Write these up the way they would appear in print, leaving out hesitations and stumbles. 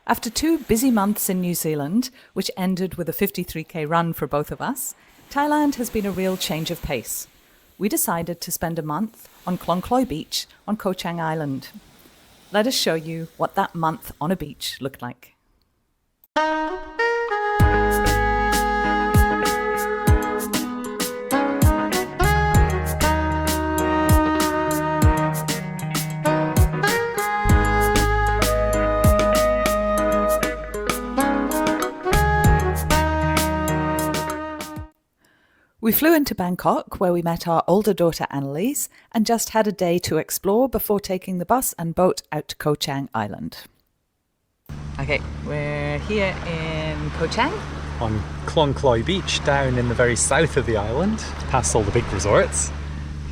After 2 busy months in New Zealand, which ended with a 53k run for both of us, Thailand has been a real change of pace. We decided to spend a month on Klong Kloi Beach on Koh Chang Island. Let us show you what that month on a beach looked like. We flew into Bangkok, where we met our older daughter Annalise, and just had a day to explore before taking the bus and boat out to Koh Chang Island. Okay, we're here in Koh Chang. On Klong Kloi Beach, down in the very south of the island, past all the big resorts.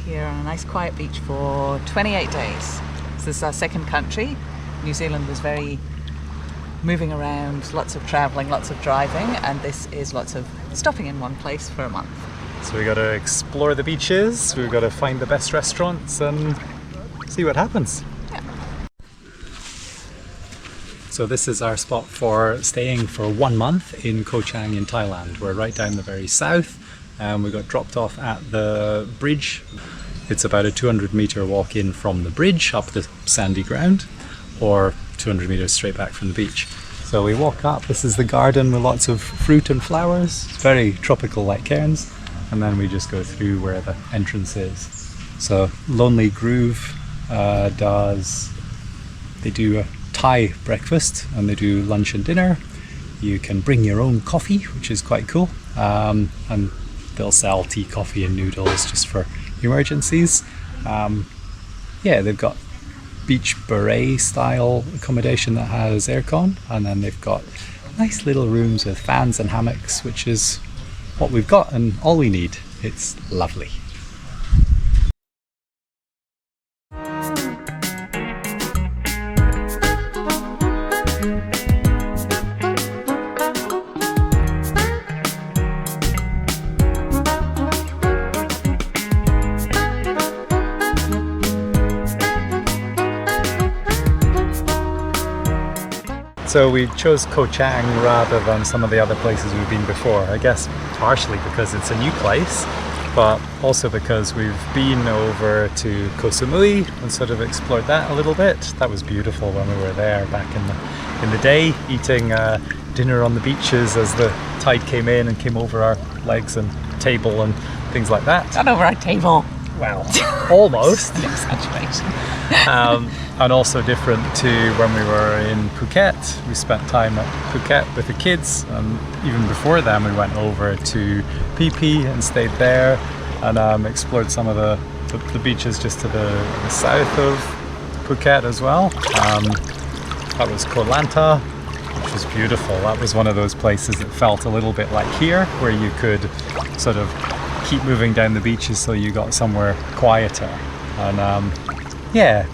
Here on a nice quiet beach for 28 days. So this is our second country. New Zealand was very moving around, lots of travelling, lots of driving, and this is lots of stopping in one place for a month. So we got to explore the beaches, we've got to find the best restaurants and see what happens. Yeah. So this is our spot for staying for 1 month in Koh Chang in Thailand. We're right down the very south and we got dropped off at the bridge. It's about a 200-metre walk in from the bridge up the sandy ground, or 200 metres straight back from the beach. So we walk up, this is the garden with lots of fruit and flowers, very tropical like cairns, and then we just go through where the entrance is. So Lonely Groove they do a Thai breakfast and they do lunch and dinner. You can bring your own coffee, which is quite cool, and they'll sell tea, coffee and noodles just for emergencies. Yeah, they've got beach beret style accommodation that has aircon, and then they've got nice little rooms with fans and hammocks, which is what we've got and all we need. It's lovely. So we chose Koh Chang rather than some of the other places we've been before. I guess partially because it's a new place, but also because we've been over to Koh Samui and sort of explored that a little bit. That was beautiful when we were there back in the day, eating dinner on the beaches as the tide came in and came over our legs and table and things like that. Not over our table. Well, almost. An exaggeration. And also different to when we were in Phuket. We spent time at Phuket with the kids, and even before then we went over to Phi Phi and stayed there and explored some of the beaches just to the south of Phuket as well. That was Koh Lanta, which was beautiful. That was one of those places that felt a little bit like here, where you could sort of keep moving down the beaches so you got somewhere quieter. And yeah,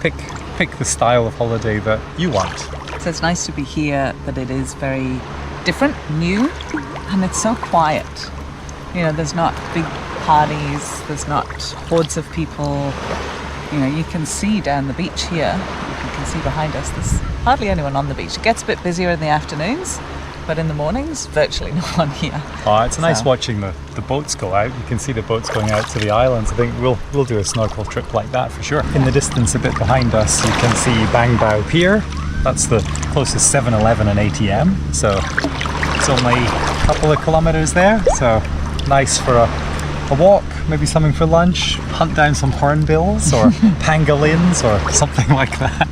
pick the style of holiday that you want. So it's nice to be here, but it is very different, new, and it's so quiet. You know, there's not big parties, there's not hordes of people. You know, you can see down the beach here, you can see behind us, there's hardly anyone on the beach. It gets a bit busier in the afternoons, but in the mornings, virtually no one here. Oh, it's nice watching the boats go out. You can see the boats going out to the islands. I think we'll do a snorkel trip like that for sure. In the distance a bit behind us, you can see Bang Bao Pier. That's the closest 7-Eleven and ATM. So it's only a couple of kilometers there. So nice for a walk, maybe something for lunch, hunt down some hornbills or pangolins or something like that.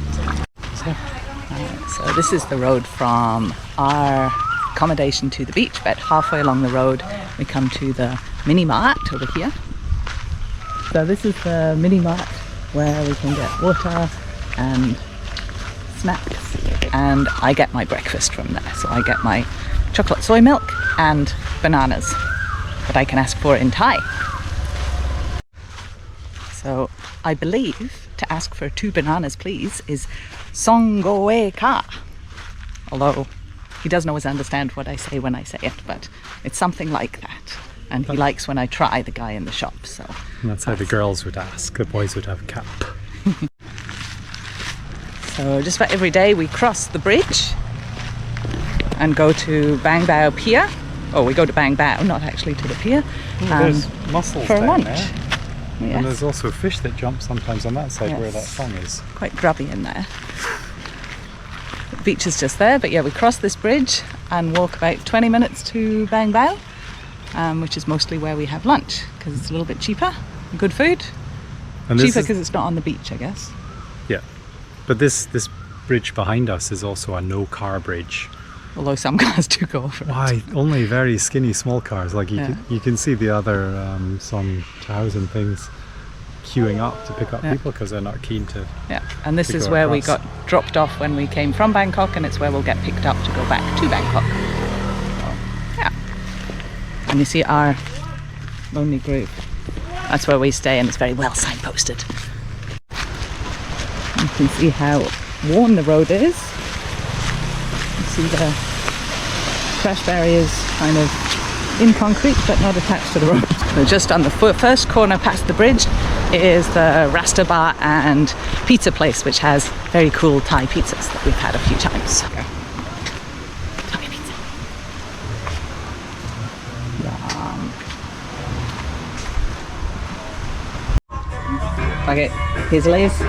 So this is the road from our accommodation to the beach. About halfway along the road we come to the mini mart over here. So this is the mini mart where we can get water and snacks, and I get my breakfast from there. So I get my chocolate soy milk and bananas that I can ask for in Thai. So I believe to ask for 2 bananas please is Songgoe Ka. Although he doesn't always understand what I say when I say it, but it's something like that. And he likes when I try, the guy in the shop. So that's how the girls would ask. The boys would have cap. So just about every day we cross the bridge and go to Bang Bao Pier. Oh, we go to Bang Bao, not actually to the pier. There's mussels for down lunch. there. Yes. And there's also fish that jump sometimes on that side where that Yes. song is. Quite grubby in there. The beach is just there, but yeah, we cross this bridge and walk about 20 minutes to Bang Bao, which is mostly where we have lunch because it's a little bit cheaper. Good food. And this Cheaper is- because it's not on the beach, I guess. Yeah. But this bridge behind us is also a no-car bridge. Although some cars do go over it. Why? Only very skinny small cars. Like you can see the other some chows and things queuing up to pick up people because they're not keen to. Yeah, and this to is go where we across. got dropped off when we came from Bangkok, and it's where we'll get picked up to go back to Bangkok. Yeah. And you see our lonely group. That's where we stay, and it's very well signposted. You can see how worn the road is. You see the crash barriers kind of in concrete but not attached to the road. So just on the first corner past the bridge is the Rasta Bar and pizza place, which has very cool Thai pizzas that we've had a few times. Thai pizza. Yum. Okay, here's Liz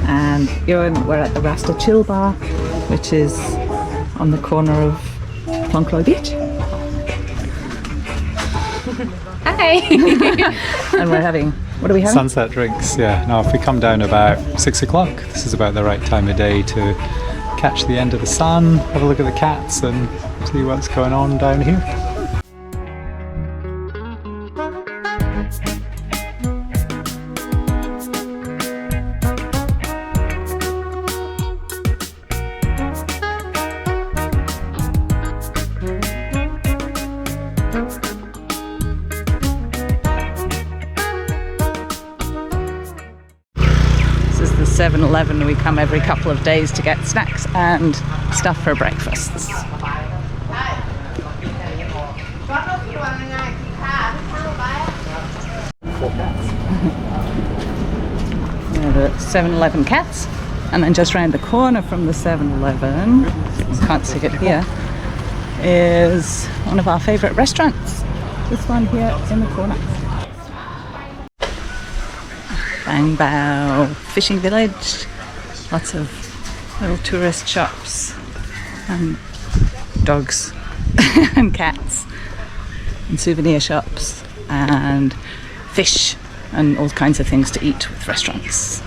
and Ewan. We're at the Rasta Chill Bar, which is on the corner of Plonkloi Beach. Hi. And we're having, what are we having? Sunset drinks, yeah. Now, if we come down about 6 o'clock, this is about the right time of day to catch the end of the sun, have a look at the cats, and see what's going on down here. This is the 7-Eleven. We come every couple of days to get snacks and stuff for breakfasts. The 7-Eleven cats, and then just round the corner from the 7-Eleven, you can't see it here, is one of our favourite restaurants. This one here in the corner. Bang Bao fishing village, lots of little tourist shops and dogs and cats and souvenir shops and fish and all kinds of things to eat with restaurants.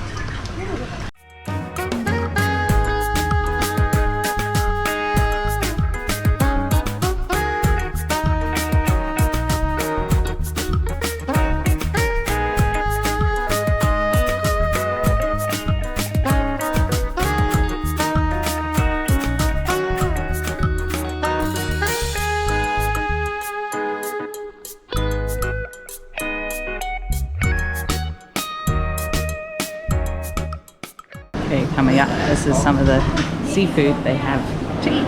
Okay, coming up, this is some of the seafood they have to eat.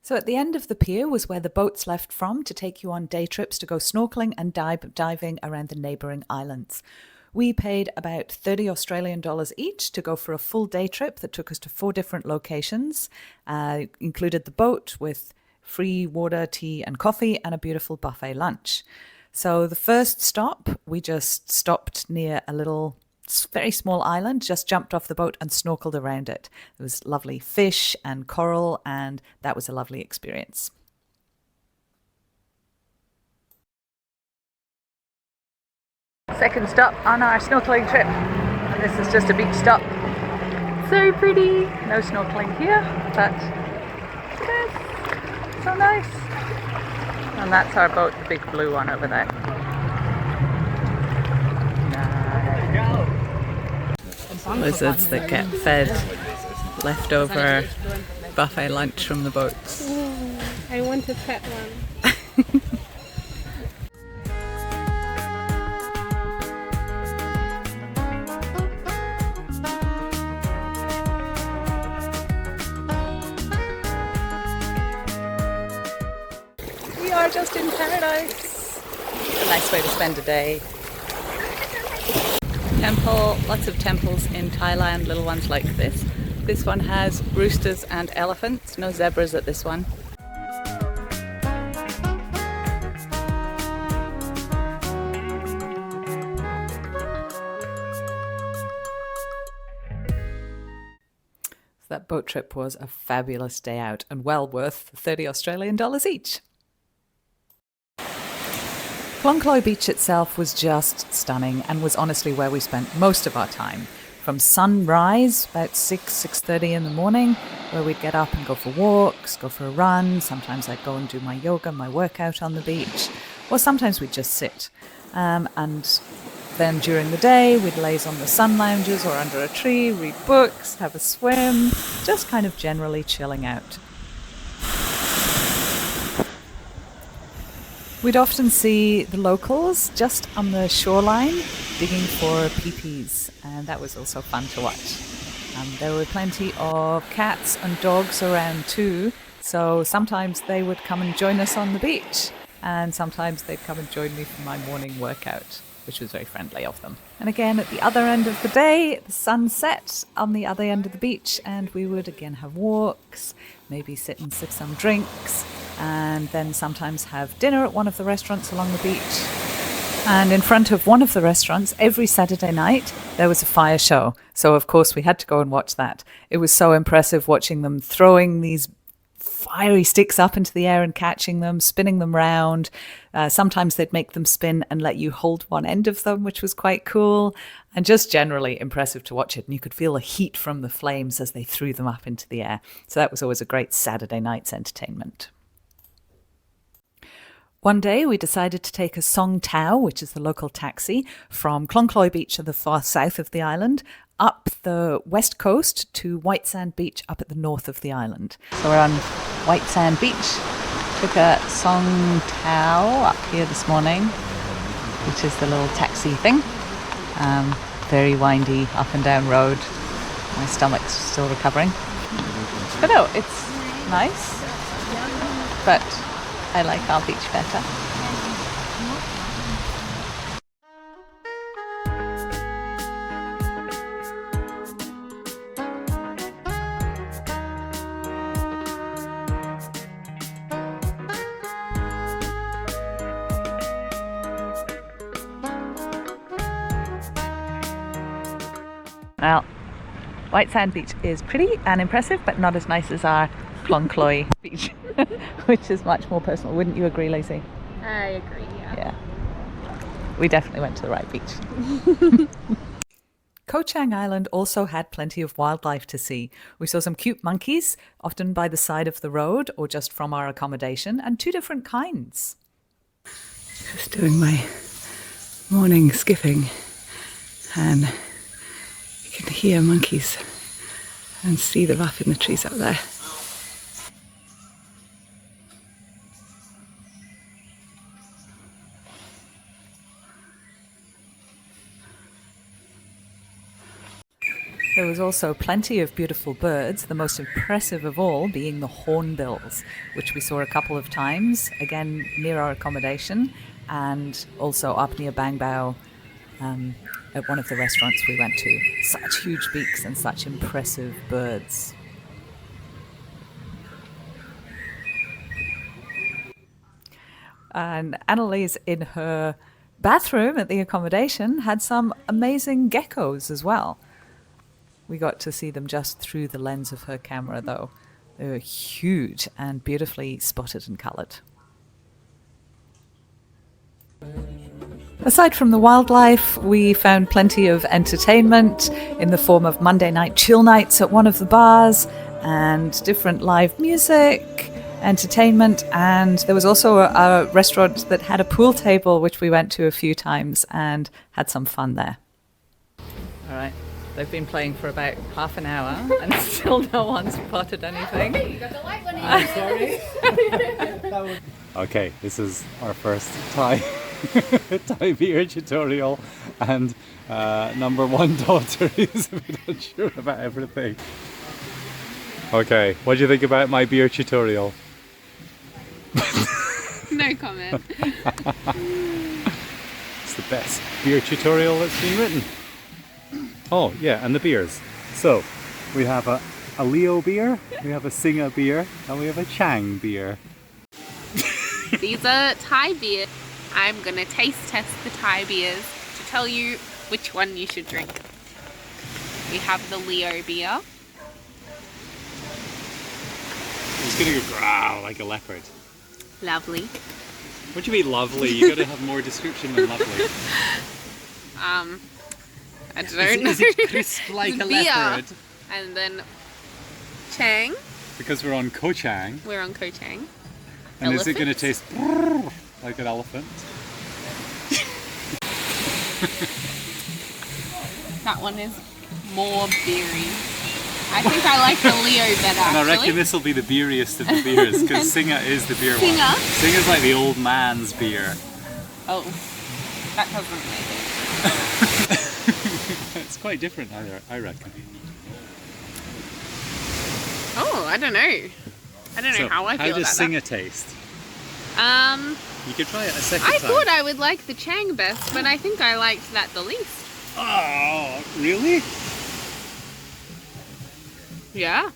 So at the end of the pier was where the boats left from to take you on day trips to go snorkeling and diving around the neighbouring islands. We paid about $30 each to go for a full day trip that took us to 4 different locations. Included the boat with free water, tea and coffee and a beautiful buffet lunch. So the first stop, we just stopped near a little very small island, just jumped off the boat and snorkeled around it. There was lovely fish and coral, and that was a lovely experience. Second stop on our snorkeling trip. This is just a beach stop. So pretty. No snorkeling here, but it is so nice. And that's our boat, the big blue one over there. Lizards that get fed leftover buffet lunch from the boats. I want to pet one. are just in paradise. A nice way to spend a day. Temple, lots of temples in Thailand, little ones like this. This one has roosters and elephants, no zebras at this one. That boat trip was a fabulous day out and well worth 30 Australian dollars each. Klong Beach itself was just stunning and was honestly where we spent most of our time. From sunrise, about 6:30 in the morning, where we'd get up and go for walks, go for a run. Sometimes I'd go and do my yoga, my workout on the beach, or sometimes we'd just sit. And then during the day, we'd laze on the sun lounges or under a tree, read books, have a swim, just kind of generally chilling out. We'd often see the locals just on the shoreline digging for peepees, and that was also fun to watch. There were plenty of cats and dogs around too, so sometimes they would come and join us on the beach, and sometimes they'd come and join me for my morning workout, which was very friendly of them. And again, at the other end of the day, the sun set on the other end of the beach, and we would again have walks, maybe sit and sip some drinks, and then sometimes have dinner at one of the restaurants along the beach. And in front of one of the restaurants, every Saturday night, there was a fire show. So, of course, we had to go and watch that. It was so impressive watching them throwing these fiery sticks up into the air and catching them, spinning them round. Sometimes they'd make them spin and let you hold one end of them, which was quite cool. And just generally impressive to watch it. And you could feel the heat from the flames as they threw them up into the air. So that was always a great Saturday night's entertainment. One day we decided to take a Song Tao, which is the local taxi, from Klong Beach at the far south of the island, up the west coast to White Sand Beach up at the north of the island. So we're on White Sand Beach. Took a Song Tao up here this morning, which is the little taxi thing. Very windy up and down road. My stomach's still recovering. But no, it's nice. But I like our beach better. Well, White Sand Beach is pretty and impressive, but not as nice as our Klong Beach, which is much more personal. Wouldn't you agree, Lacey? I agree, yeah. Yeah. We definitely went to the right beach. Koh Chang Island also had plenty of wildlife to see. We saw some cute monkeys, often by the side of the road or just from our accommodation, and two different kinds. Just doing my morning skipping, and you can hear monkeys and see them up in the trees up there. There was also plenty of beautiful birds, the most impressive of all being the hornbills, which we saw a couple of times, again near our accommodation, and also up near Bang Bao at one of the restaurants we went to. Such huge beaks and such impressive birds. And Annalise, in her bathroom at the accommodation, had some amazing geckos as well. We got to see them just through the lens of her camera, though. They were huge and beautifully spotted and coloured. Aside from the wildlife, we found plenty of entertainment in the form of Monday night chill nights at one of the bars and different live music, entertainment, and there was also a restaurant that had a pool table, which we went to a few times and had some fun there. All right. They've been playing for about half an hour and still no one's spotted anything. Hey, you got the light one in. Sorry. Okay, this is our first Thai beer tutorial, and number one daughter is a bit unsure about everything. Okay, what do you think about my beer tutorial? No, No comment. It's the best beer tutorial that's been written. Oh yeah, and the beers. So we have a Leo beer, we have a Singer beer, and we have a Chang beer. These are Thai beers. I'm gonna taste test the Thai beers to tell you which one you should drink. We have the Leo beer. It's gonna go growl like a leopard. Lovely. What do you mean lovely? You gotta have more description than lovely. I don't know. Is it crisp like a beer. leopard? And then Chang. Because we're on Koh Chang. We're on Koh Chang. And is it going to Elephants. taste like an elephant? That one is more beery. I think I like the Leo better, And I reckon actually. this will be the beeriest of the beers because Singer is the beer Singer? one. Singer's like the old man's beer. Oh, that doesn't make it. It's quite different, I reckon. Oh, I don't know. I don't know So, how I feel how does about Singer taste? that. You could try it a second I time. thought I would like the Chang best, but I think I liked that the least. Oh, really? Yeah.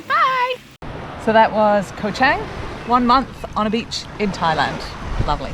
Bye! So that was Koh Chang, 1 month on a beach in Thailand. Lovely.